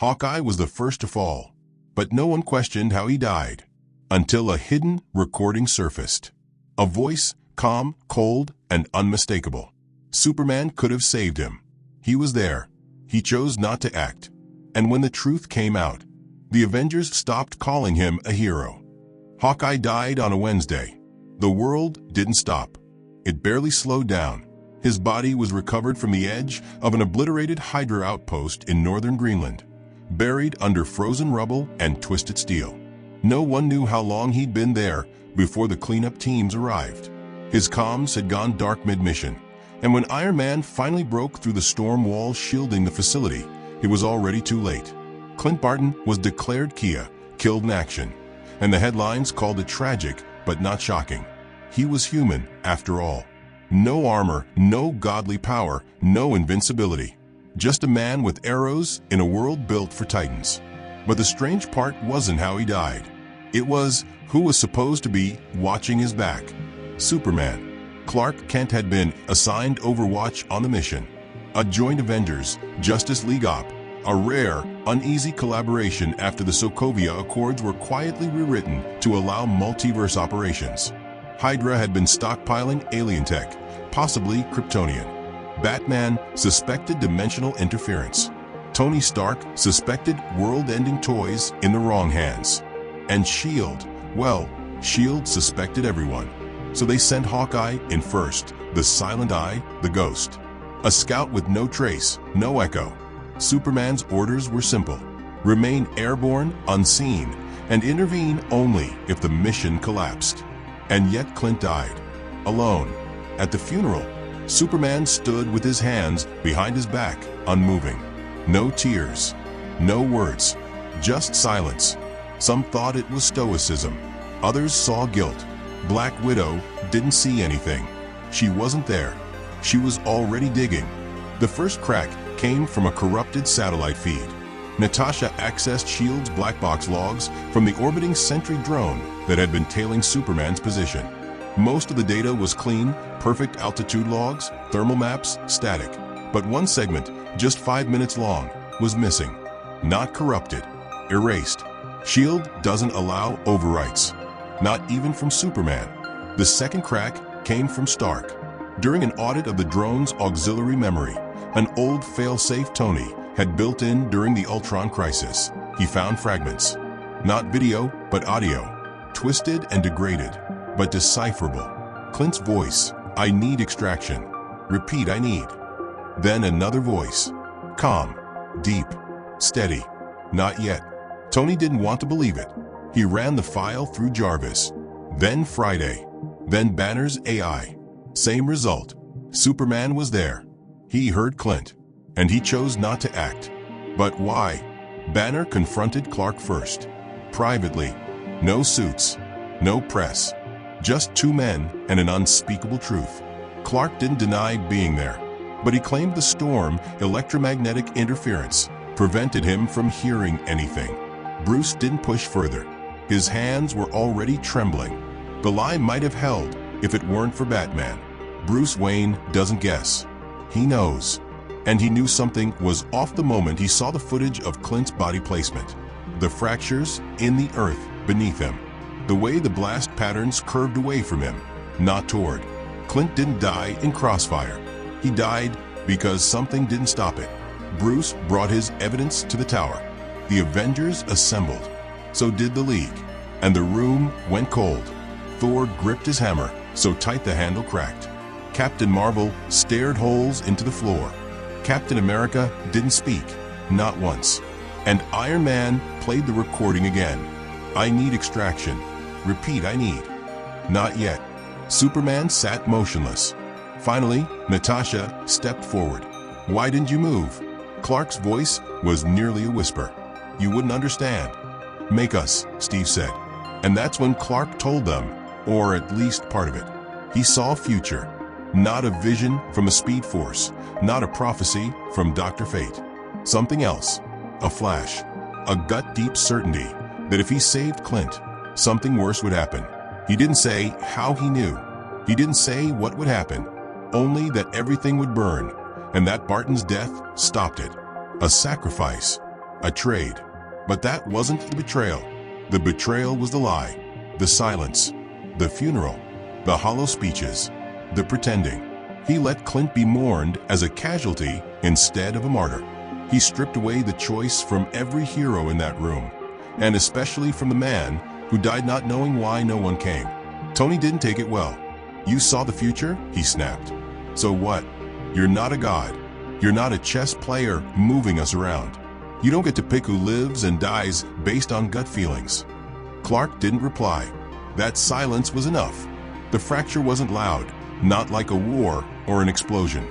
Hawkeye was the first to fall, but no one questioned how he died, until a hidden recording surfaced. A voice, calm, cold, and unmistakable. Superman could have saved him. He was there. He chose not to act. And when the truth came out, the Avengers stopped calling him a hero. Hawkeye died on a Wednesday. The world didn't stop. It barely slowed down. His body was recovered from the edge of an obliterated Hydra outpost in northern Greenland, buried under frozen rubble and twisted steel. No one knew how long he'd been there before the cleanup teams arrived. His comms had gone dark mid-mission, and when Iron Man finally broke through the storm wall shielding the facility, it was already too late. Clint Barton was declared killed in action, and the headlines called it tragic but not shocking. He was human, after all. No armor, no godly power, no invincibility. Just a man with arrows in a world built for titans. But the strange part wasn't how he died. It was who was supposed to be watching his back. Superman. Clark Kent had been assigned Overwatch on the mission. A joint Avengers, Justice League op, a rare, uneasy collaboration after the Sokovia Accords were quietly rewritten to allow multiverse operations. Hydra had been stockpiling alien tech, possibly Kryptonian. Batman suspected dimensional interference. Tony Stark suspected world-ending toys in the wrong hands. And S.H.I.E.L.D., well, S.H.I.E.L.D. suspected everyone. So they sent Hawkeye in first, the silent eye, the ghost. A scout with no trace, no echo. Superman's orders were simple. Remain airborne, unseen, and intervene only if the mission collapsed. And yet Clint died. Alone. At the funeral, Superman stood with his hands behind his back, unmoving. No tears. No words. Just silence. Some thought it was stoicism. Others saw guilt. Black Widow didn't see anything. She wasn't there. She was already digging. The first crack came from a corrupted satellite feed. Natasha accessed S.H.I.E.L.D.'s black box logs from the orbiting Sentry drone that had been tailing Superman's position. Most of the data was clean, perfect altitude logs, thermal maps, static. But one segment, just 5 minutes long, was missing. Not corrupted. Erased. S.H.I.E.L.D. doesn't allow overwrites. Not even from Superman. The second crack came from Stark. During an audit of the drone's auxiliary memory, an old fail-safe Tony had built in during the Ultron crisis. He found fragments. Not video, but audio. Twisted and degraded, but decipherable. Clint's voice, "I need extraction." Repeat, "I need." Then another voice. Calm. Deep. Steady. Not yet. Tony didn't want to believe it. He ran the file through Jarvis. Then Friday. Then Banner's AI. Same result. Superman was there. He heard Clint. And he chose not to act. But why? Banner confronted Clark first. Privately. No suits. No press. Just two men and an unspeakable truth. Clark didn't deny being there. But he claimed the storm, electromagnetic interference, prevented him from hearing anything. Bruce didn't push further. His hands were already trembling. The lie might have held if it weren't for Batman. Bruce Wayne doesn't guess. He knows. And he knew something was off the moment he saw the footage of Clint's body placement. The fractures in the earth beneath him. The way the blast patterns curved away from him, not toward. Clint didn't die in crossfire. He died because something didn't stop it. Bruce brought his evidence to the tower. The Avengers assembled. So did the League. And the room went cold. Thor gripped his hammer so tight the handle cracked. Captain Marvel stared holes into the floor. Captain America didn't speak, not once. And Iron Man played the recording again. "I need extraction." Repeat, "I need." Not yet. Superman sat motionless. Finally, Natasha stepped forward. "Why didn't you move?" Clark's voice was nearly a whisper. "You wouldn't understand." "Make us," Steve said. And that's when Clark told them, or at least part of it. He saw a future. Not a vision from a speed force, not a prophecy from Dr. Fate. Something else. A flash. A gut-deep certainty that if he saved Clint, something worse would happen. He didn't say how he knew. He didn't say what would happen. Only that everything would burn, and that Barton's death stopped it. A sacrifice. a trade. But that wasn't the betrayal. The betrayal was the lie, the silence, the funeral, the hollow speeches, the pretending. He let Clint be mourned as a casualty instead of a martyr. He stripped away the choice from every hero in that room, and especially from the man who died not knowing why no one came. Tony didn't take it well. "You saw the future?" he snapped. "So what? You're not a god. You're not a chess player moving us around. You don't get to pick who lives and dies based on gut feelings." Clark didn't reply. That silence was enough. The fracture wasn't loud, not like a war or an explosion.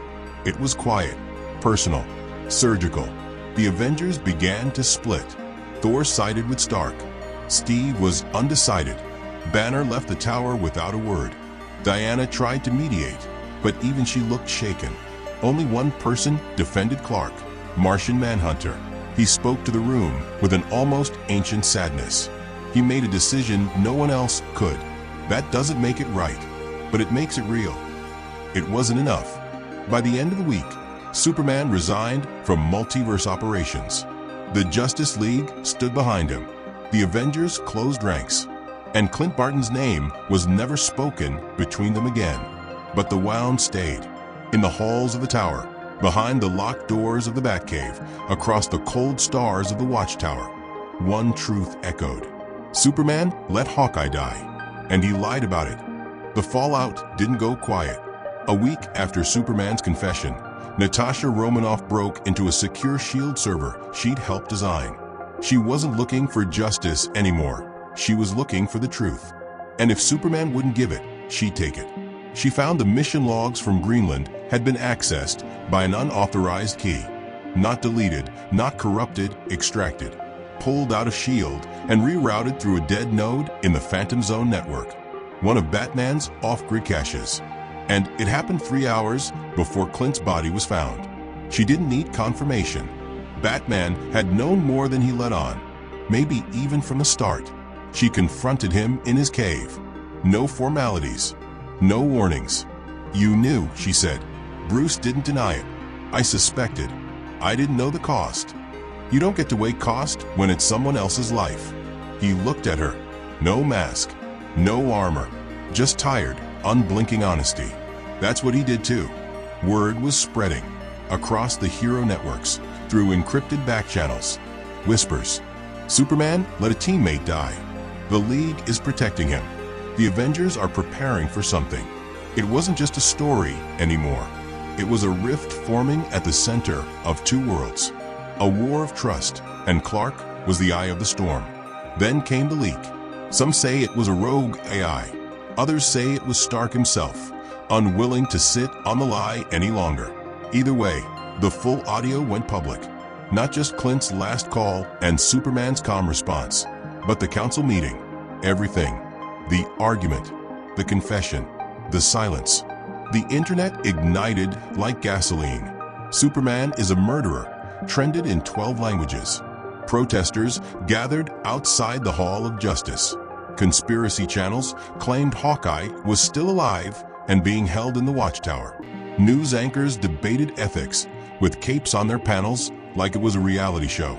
It was quiet, personal, surgical. The Avengers began to split. Thor sided with Stark. Steve was undecided. Banner left the tower without a word. Diana tried to mediate, but even she looked shaken. Only one person defended Clark, Martian Manhunter. He spoke to the room with an almost ancient sadness. He made a decision no one else could. That doesn't make it right, but it makes it real. It wasn't enough. By the end of the week, Superman resigned from multiverse operations. The Justice League stood behind him. The Avengers closed ranks. And Clint Barton's name was never spoken between them again. But the wound stayed. In the halls of the tower, behind the locked doors of the Batcave, across the cold stars of the Watchtower, one truth echoed. Superman let Hawkeye die, and he lied about it. The fallout didn't go quiet. A week after Superman's confession, Natasha Romanoff broke into a secure SHIELD server she'd helped design. She wasn't looking for justice anymore. She was looking for the truth. And if Superman wouldn't give it, she'd take it. She found the mission logs from Greenland had been accessed by an unauthorized key. Not deleted, not corrupted, extracted. Pulled out of SHIELD and rerouted through a dead node in the Phantom Zone network. One of Batman's off-grid caches. And it happened 3 hours before Clint's body was found. She didn't need confirmation. Batman had known more than he let on, maybe even from the start. She confronted him in his cave. No formalities, no warnings. "You knew," she said. Bruce didn't deny it. "I suspected. I didn't know the cost." You don't get to weigh cost when it's someone else's life. He looked at her. No mask, no armor, just tired, unblinking honesty. That's what he did too. Word was spreading across the hero networks, through encrypted back channels. Whispers. Superman let a teammate die. The League is protecting him. The Avengers are preparing for something. It wasn't just a story anymore. It was a rift forming at the center of two worlds. A war of trust, and Clark was the eye of the storm. Then came the leak. Some say it was a rogue AI. Others say it was Stark himself, unwilling to sit on the lie any longer. Either way, the full audio went public. Not just Clint's last call and Superman's calm response, but the council meeting. Everything. The argument, the confession, the silence. The internet ignited like gasoline. Superman is a murderer, trended in 12 languages. Protesters gathered outside the Hall of Justice. Conspiracy channels claimed Hawkeye was still alive and being held in the Watchtower. News anchors debated ethics, with capes on their panels like it was a reality show.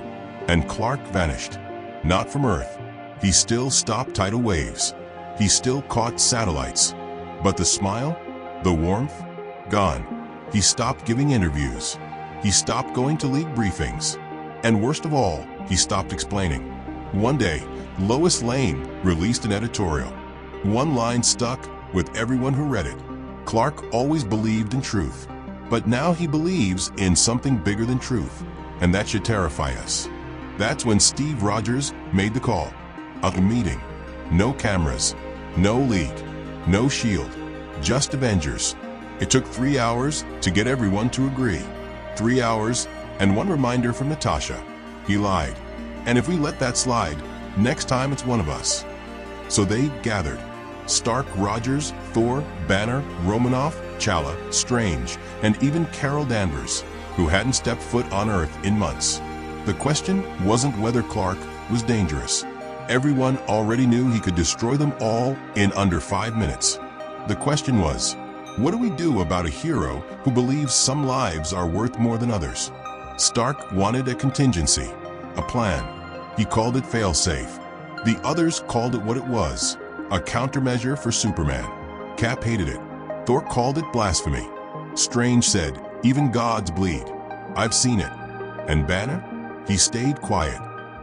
And Clark vanished. Not from Earth. He still stopped tidal waves. He still caught satellites. But the smile, the warmth, gone. He stopped giving interviews. He stopped going to league briefings. And worst of all, he stopped explaining. One day, Lois Lane released an editorial. One line stuck with everyone who read it. Clark always believed in truth, but now he believes in something bigger than truth, and that should terrify us. That's when Steve Rogers made the call. A meeting. No cameras, no league, no SHIELD, just Avengers. It took 3 hours to get everyone to agree. 3 hours and one reminder from Natasha. He lied. And if we let that slide, next time it's one of us. So they gathered. Stark, Rogers, Thor, Banner, Romanoff, Chala, Strange, and even Carol Danvers, who hadn't stepped foot on Earth in months. The question wasn't whether Clark was dangerous. Everyone already knew he could destroy them all in under 5 minutes. The question was, what do we do about a hero who believes some lives are worth more than others? Stark wanted a contingency. a plan. He called it failsafe. The others called it what it was, a countermeasure for Superman. Cap hated it. Thor called it blasphemy. Strange said, even gods bleed. I've seen it. And Banner? He stayed quiet.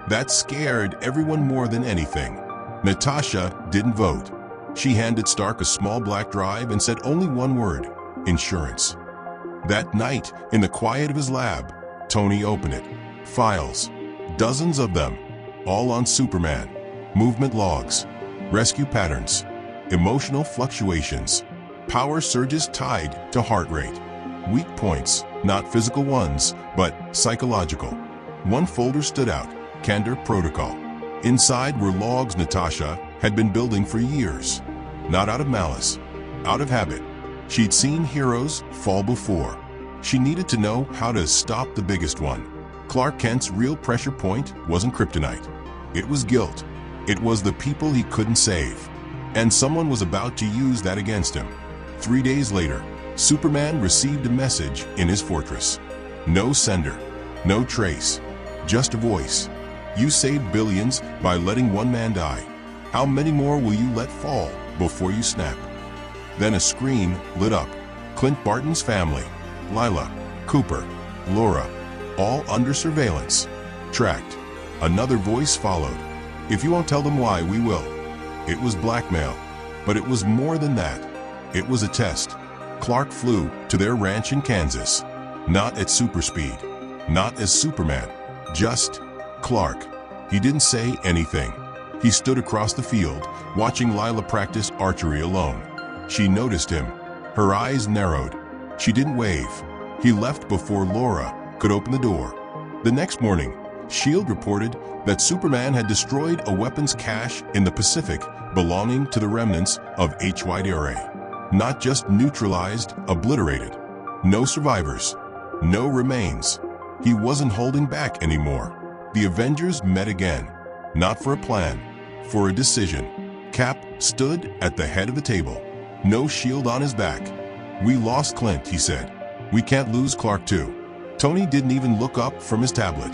That scared everyone more than anything. Natasha didn't vote. She handed Stark a small black drive and said only one word, insurance. That night, in the quiet of his lab, Tony opened it. Files. Dozens of them. All on Superman. Movement logs. Rescue patterns. Emotional fluctuations. Power surges tied to heart rate. Weak points, not physical ones, but psychological. One folder stood out, Candor Protocol. Inside were logs Natasha had been building for years. Not out of malice, out of habit. She'd seen heroes fall before. She needed to know how to stop the biggest one. Clark Kent's real pressure point wasn't kryptonite. It was guilt. It was the people he couldn't save. And someone was about to use that against him. 3 days later, Superman received a message in his fortress. No sender, no trace, just a voice. You saved billions by letting one man die. How many more will you let fall before you snap? Then a screen lit up. Clint Barton's family, Lila, Cooper, Laura, all under surveillance. Tracked. Another voice followed. If you won't tell them why, we will. It was blackmail, but it was more than that. It was a test. Clark flew to their ranch in Kansas. Not at super speed. Not as Superman. Just Clark. He didn't say anything. He stood across the field, watching Lila practice archery alone. She noticed him. Her eyes narrowed. She didn't wave. He left before Laura could open the door. The next morning, S.H.I.E.L.D. reported that Superman had destroyed a weapons cache in the Pacific belonging to the remnants of HYDRA. Not just neutralized, obliterated. No survivors. No remains. He wasn't holding back anymore. The Avengers met again. Not for a plan, for a decision. Cap stood at the head of the table. No shield on his back. We lost Clint, he said. We can't lose Clark too. Tony didn't even look up from his tablet.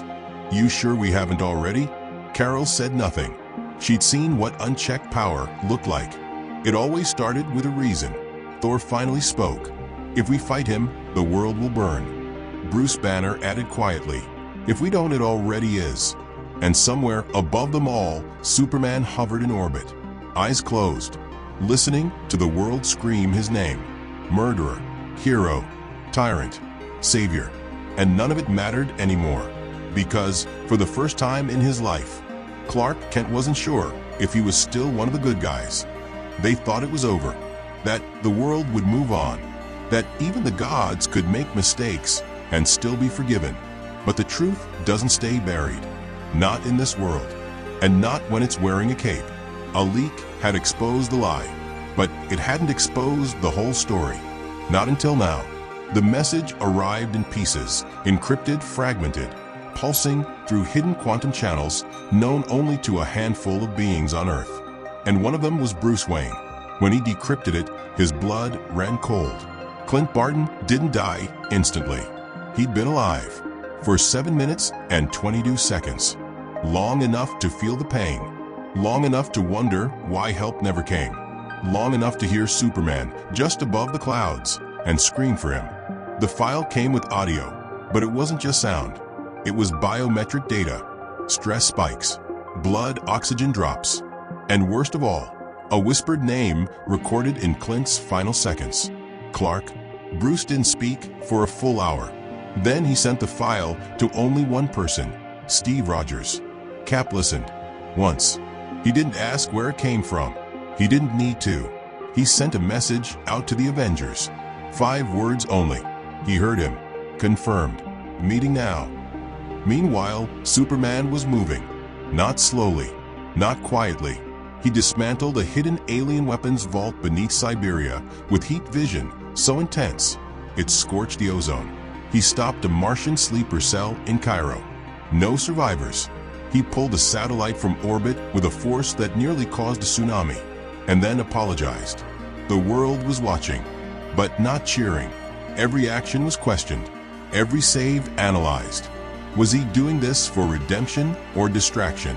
You sure we haven't already? Carol said nothing. She'd seen what unchecked power looked like. It always started with a reason. Thor finally spoke. If we fight him, the world will burn. Bruce Banner added quietly. If we don't, it already is. And somewhere above them all, Superman hovered in orbit. Eyes closed, listening to the world scream his name. Murderer, hero, tyrant, savior. And none of it mattered anymore. Because, for the first time in his life, Clark Kent wasn't sure if he was still one of the good guys. They thought it was over. That the world would move on. That even the gods could make mistakes and still be forgiven. But the truth doesn't stay buried. Not in this world. And not when it's wearing a cape. A leak had exposed the lie. But it hadn't exposed the whole story. Not until now. The message arrived in pieces, encrypted, fragmented, pulsing through hidden quantum channels known only to a handful of beings on Earth. And one of them was Bruce Wayne. When he decrypted it, his blood ran cold. Clint Barton didn't die instantly. He'd been alive for 7 minutes and 22 seconds. Long enough to feel the pain. Long enough to wonder why help never came. Long enough to hear Superman just above the clouds and scream for him. The file came with audio, but it wasn't just sound. It was biometric data, stress spikes, blood oxygen drops, and worst of all, a whispered name recorded in Clint's final seconds. Clark. Bruce didn't speak for a full hour. Then he sent the file to only one person, Steve Rogers. Cap listened. Once. He didn't ask where it came from. He didn't need to. He sent a message out to the Avengers. 5 words only. He heard him. Confirmed. Meeting now. Meanwhile, Superman was moving. Not slowly. Not quietly. He dismantled a hidden alien weapons vault beneath Siberia with heat vision so intense it scorched the ozone. He stopped a Martian sleeper cell in Cairo. No survivors. He pulled a satellite from orbit with a force that nearly caused a tsunami, and then apologized. The world was watching, but not cheering. Every action was questioned, every save analyzed. Was he doing this for redemption or distraction?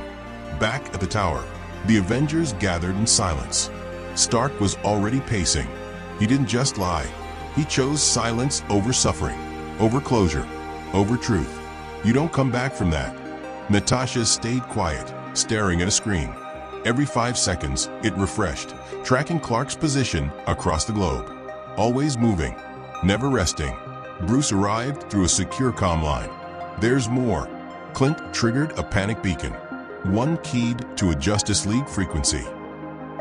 Back at the tower, the Avengers gathered in silence. Stark was already pacing. He didn't just lie. He chose silence over suffering, over closure, over truth. You don't come back from that. Natasha stayed quiet, staring at a screen. Every 5 seconds, it refreshed, tracking Clark's position across the globe. Always moving, never resting. Bruce arrived through a secure comm line. There's more. Clint triggered a panic beacon, one keyed to a Justice League frequency.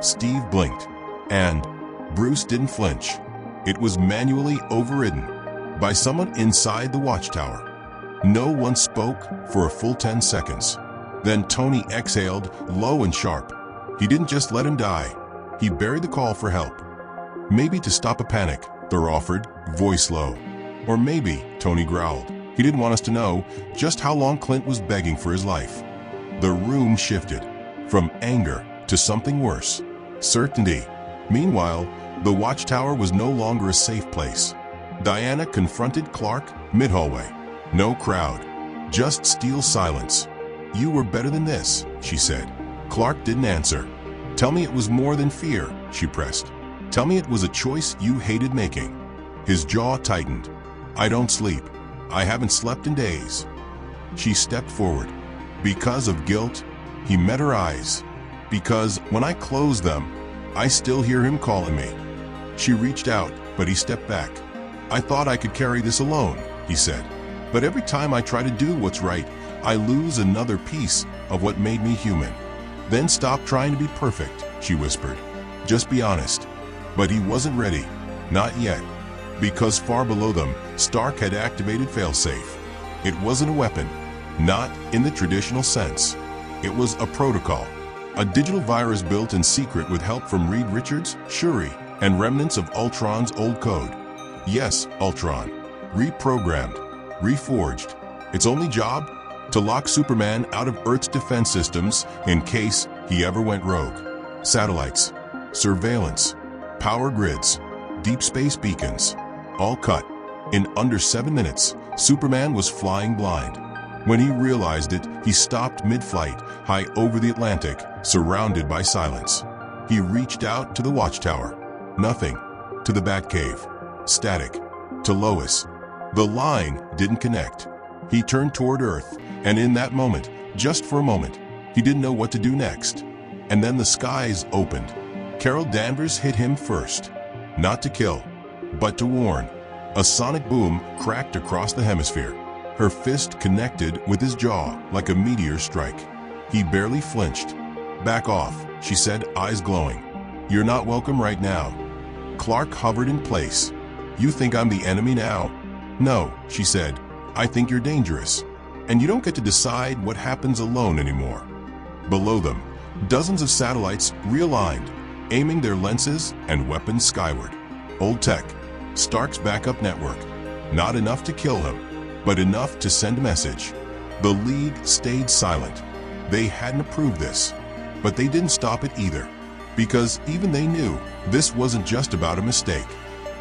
Steve blinked, and Bruce didn't flinch. It was manually overridden by someone inside the watchtower. No one spoke for a full 10 seconds. Then Tony exhaled, low and sharp. He didn't just let him die. He buried the call for help. Maybe to stop a panic, Thor offered, voice low. Or maybe, Tony growled. He didn't want us to know just how long Clint was begging for his life. The room shifted, from anger to something worse, certainty. Meanwhile, the watchtower was no longer a safe place. Diana confronted Clark mid-hallway. No crowd, just steel silence. You were better than this, she said. Clark didn't answer. Tell me it was more than fear, she pressed. Tell me it was a choice you hated making. His jaw tightened. I don't sleep. I haven't slept in days. She stepped forward. Because of guilt, he met her eyes. Because when I close them, I still hear him calling me. She reached out, but he stepped back. I thought I could carry this alone, he said. But every time I try to do what's right, I lose another piece of what made me human. Then stop trying to be perfect, she whispered. Just be honest. But he wasn't ready. Not yet. Because far below them, Stark had activated failsafe. It wasn't a weapon. Not in the traditional sense. It was a protocol. A digital virus built in secret with help from Reed Richards, Shuri, and remnants of Ultron's old code. Yes, Ultron. Reprogrammed. Reforged. Its only job? To lock Superman out of Earth's defense systems in case he ever went rogue. Satellites. Surveillance. Power grids. Deep space beacons. All cut. In under 7 minutes, Superman was flying blind. When he realized it, he stopped mid-flight, high over the Atlantic, surrounded by silence. He reached out to the watchtower. Nothing. To the Batcave. Static. To Lois. The line didn't connect. He turned toward Earth, and in that moment, just for a moment, he didn't know what to do next. And then the skies opened. Carol Danvers hit him first. Not to kill, but to warn. A sonic boom cracked across the hemisphere. Her fist connected with his jaw like a meteor strike. He barely flinched. Back off, she said, eyes glowing. You're not welcome right now. Clark hovered in place. You think I'm the enemy now? No, she said. I think you're dangerous. And you don't get to decide what happens alone anymore. Below them, dozens of satellites realigned, aiming their lenses and weapons skyward. Old tech. Stark's backup network. Not enough to kill him, but enough to send a message. The League stayed silent. They hadn't approved this, but they didn't stop it either, because even they knew this wasn't just about a mistake.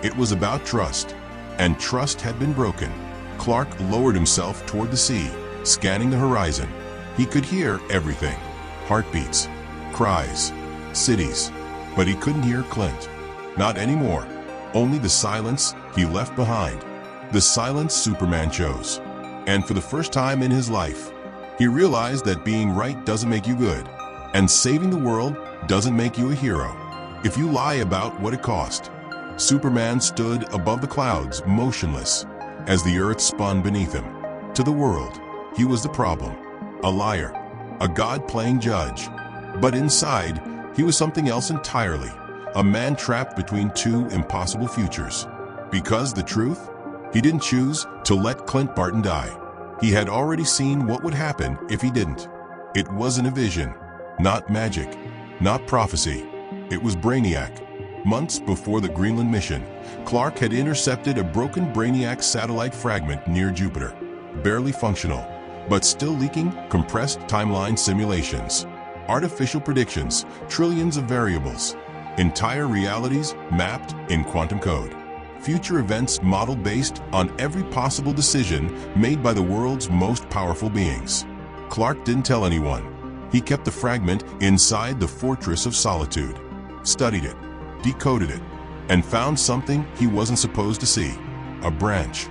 It was about trust, and trust had been broken. Clark lowered himself toward the sea, scanning the horizon. He could hear everything. Heartbeats, cries, cities, but he couldn't hear Clint. Not anymore. Only the silence he left behind. The silence Superman chose. And for the first time in his life, he realized that being right doesn't make you good, and saving the world doesn't make you a hero if you lie about what it cost. Superman stood above the clouds, motionless, as the earth spun beneath him. To the world, he was the problem, a liar, a God-playing judge. But inside, he was something else entirely, a man trapped between two impossible futures. Because the truth? He didn't choose to let Clint Barton die. He had already seen what would happen if he didn't. It wasn't a vision, not magic, not prophecy. It was Brainiac. Months before the Greenland mission, Clark had intercepted a broken Brainiac satellite fragment near Jupiter. Barely functional, but still leaking compressed timeline simulations. Artificial predictions, trillions of variables. Entire realities mapped in quantum code. future events modeled based on every possible decision made by the world's most powerful beings. Clark didn't tell anyone. He kept the fragment inside the Fortress of Solitude, studied it, decoded it, and found something he wasn't supposed to see: a branch.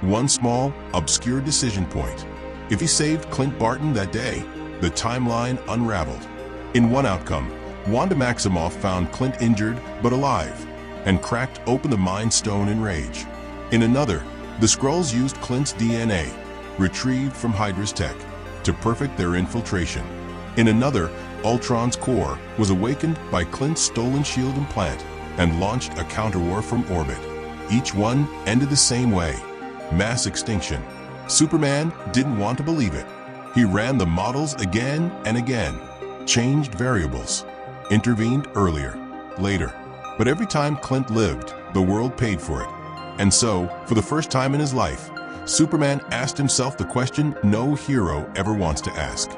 One small, obscure decision point. If he saved Clint Barton that day, the timeline unraveled. In one outcome, Wanda Maximoff found Clint injured but alive and cracked open the Mind Stone in rage. In another, the Skrulls used Clint's DNA, retrieved from Hydra's tech, to perfect their infiltration. In another, Ultron's core was awakened by Clint's stolen shield implant and launched a counterwar from orbit. Each one ended the same way: mass extinction. Superman didn't want to believe it. He ran the models again and again, changed variables, intervened earlier, later. But every time Clint lived, the world paid for it. And so, for the first time in his life, Superman asked himself the question no hero ever wants to ask.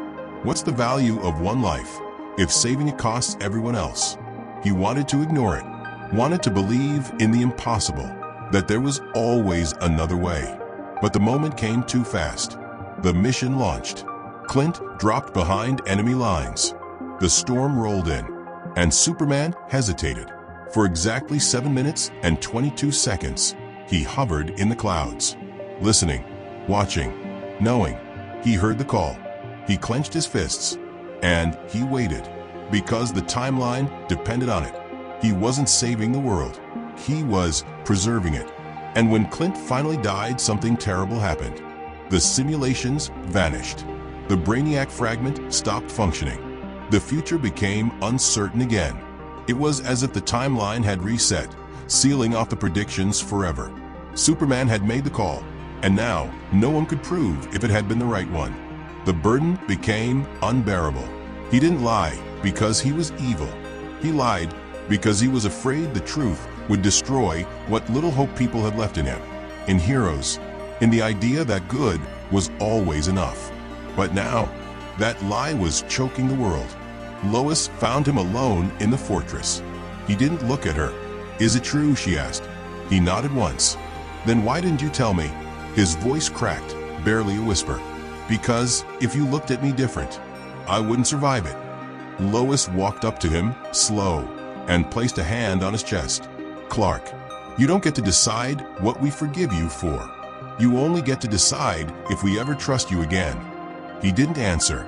What's the value of one life if saving it costs everyone else? He wanted to ignore it, wanted to believe in the impossible, that there was always another way. But the moment came too fast. The mission launched. Clint dropped behind enemy lines. The storm rolled in, and Superman hesitated. For exactly 7 minutes and 22 seconds, he hovered in the clouds, listening, watching, knowing. He heard the call. He clenched his fists, and he waited, because the timeline depended on it. He wasn't saving the world. He was preserving it. And when Clint finally died, something terrible happened. The simulations vanished. The Brainiac fragment stopped functioning. The future became uncertain again. It was as if the timeline had reset, sealing off the predictions forever. Superman had made the call, and now no one could prove if it had been the right one. The burden became unbearable. He didn't lie because he was evil. He lied because he was afraid the truth would destroy what little hope people had left in him, in heroes, in the idea that good was always enough. But now, that lie was choking the world. Lois found him alone in the fortress. He didn't look at her. "Is it true?" she asked. He nodded once. "Then why didn't you tell me?" His voice cracked, barely a whisper. "Because if you looked at me different, I wouldn't survive it." Lois walked up to him, slow, and placed a hand on his chest. "Clark, you don't get to decide what we forgive you for. You only get to decide if we ever trust you again." He didn't answer,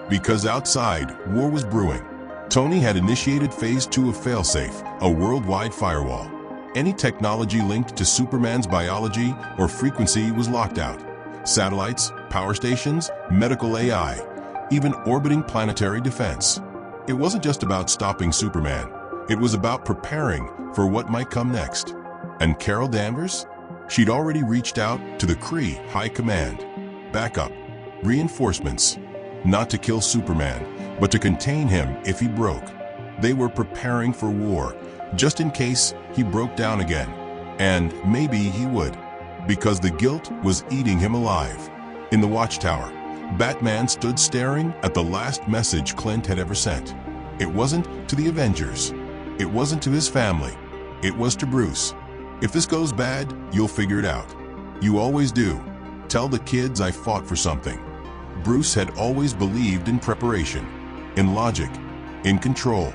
because outside, war was brewing. Tony had initiated Phase 2 of Failsafe, a worldwide firewall. Any technology linked to Superman's biology or frequency was locked out. Satellites, power stations, medical AI, even orbiting planetary defense. It wasn't just about stopping Superman. It was about preparing for what might come next. And Carol Danvers? She'd already reached out to the Kree High Command. Backup, reinforcements, not to kill Superman, but to contain him if he broke. They were preparing for war, just in case he broke down again. And maybe he would, because the guilt was eating him alive. In the Watchtower, Batman stood staring at the last message Clint had ever sent. It wasn't to the Avengers. It wasn't to his family. It was to Bruce. "If this goes bad, you'll figure it out. You always do. Tell the kids I fought for something." Bruce had always believed in preparation, in logic, in control.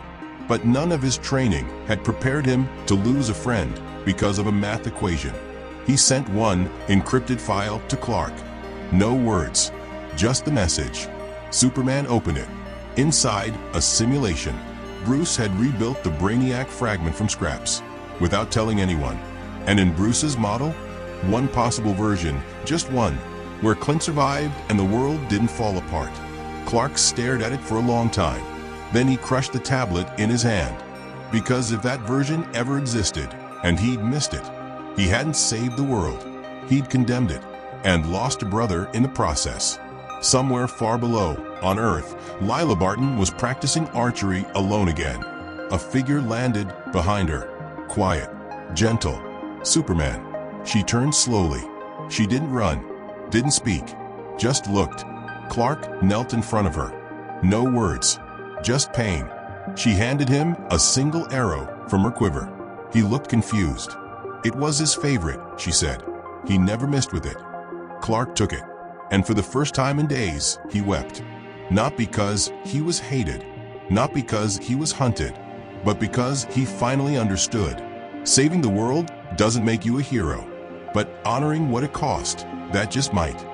But none of his training had prepared him to lose a friend because of a math equation. He sent one encrypted file to Clark. No words, just the message. Superman opened it. Inside, a simulation. Bruce had rebuilt the Brainiac fragment from scraps, without telling anyone. And in Bruce's model, one possible version, just one, where Clint survived and the world didn't fall apart. Clark stared at it for a long time. Then he crushed the tablet in his hand. Because if that version ever existed, and he'd missed it, he hadn't saved the world. He'd condemned it, and lost a brother in the process. Somewhere far below, on Earth, Lila Barton was practicing archery alone again. A figure landed behind her. Quiet, gentle. Superman. She turned slowly. She didn't run, didn't speak, just looked. Clark knelt in front of her. No words, just pain. She handed him a single arrow from her quiver. He looked confused. It was his favorite, she said. He never missed with it. Clark took it, and for the first time in days, he wept. Not because he was hated, not because he was hunted, but because he finally understood. Saving the world doesn't make you a hero, but honoring what it cost, that just might.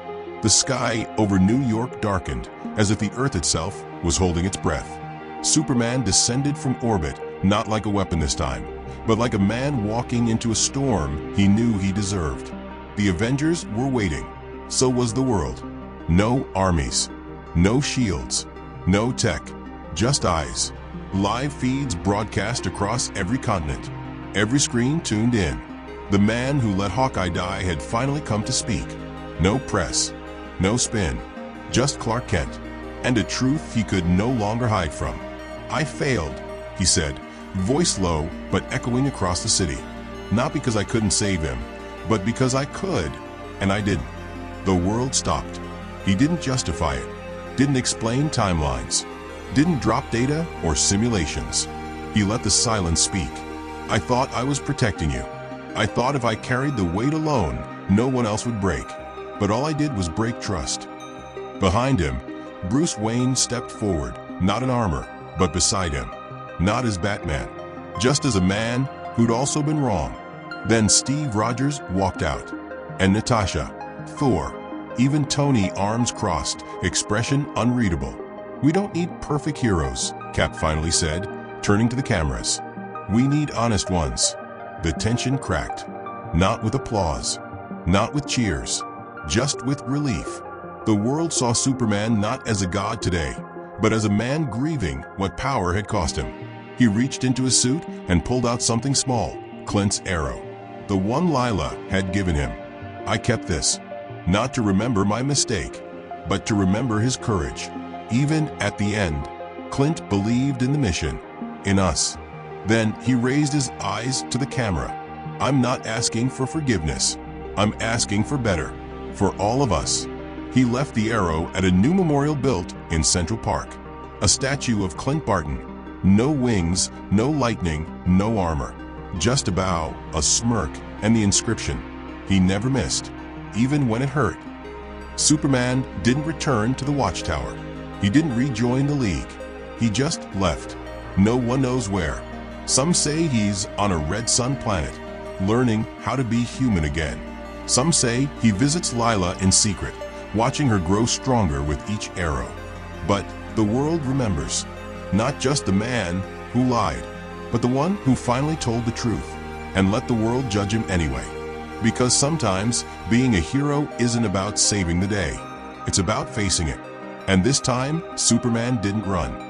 The sky over New York darkened, as if the earth itself was holding its breath. Superman descended from orbit, not like a weapon this time, but like a man walking into a storm he knew he deserved. The Avengers were waiting. So was the world. No armies, no shields, no tech, just eyes. Live feeds broadcast across every continent. Every screen tuned in. The man who let Hawkeye die had finally come to speak. No press, no spin, just Clark Kent, and a truth he could no longer hide from. I failed, he said, voice low but echoing across the city. Not because I couldn't save him, but because I could, and I didn't. The world stopped. He didn't justify it, didn't explain timelines, didn't drop data or simulations. He let the silence speak. I thought I was protecting you. I thought if I carried the weight alone, no one else would break. But all I did was break trust. Behind him, Bruce Wayne stepped forward, not in armor, but beside him. Not as Batman, just as a man who'd also been wrong. Then Steve Rogers walked out. And Natasha, Thor, even Tony, arms crossed, expression unreadable. We don't need perfect heroes, Cap finally said, turning to the cameras. We need honest ones. The tension cracked. Not with applause, not with cheers, just with relief. The world saw Superman not as a god today, but as a man grieving what power had cost him. He reached into his suit and pulled out something small, Clint's arrow. The one Lila had given him. I kept this, not to remember my mistake, but to remember his courage. Even at the end, Clint believed in the mission, in us. Then he raised his eyes to the camera. I'm not asking for forgiveness. I'm asking for better, for all of us. He left the arrow at a new memorial built in Central Park. A statue of Clint Barton. No wings, no lightning, no armor. Just a bow, a smirk, and the inscription. He never missed, even when it hurt. Superman didn't return to the Watchtower. He didn't rejoin the League. He just left. No one knows where. Some say he's on a red sun planet, learning how to be human again. Some say he visits Lila in secret, watching her grow stronger with each arrow. But the world remembers, not just the man who lied, but the one who finally told the truth and let the world judge him anyway. Because sometimes being a hero isn't about saving the day. It's about facing it. And this time, Superman didn't run.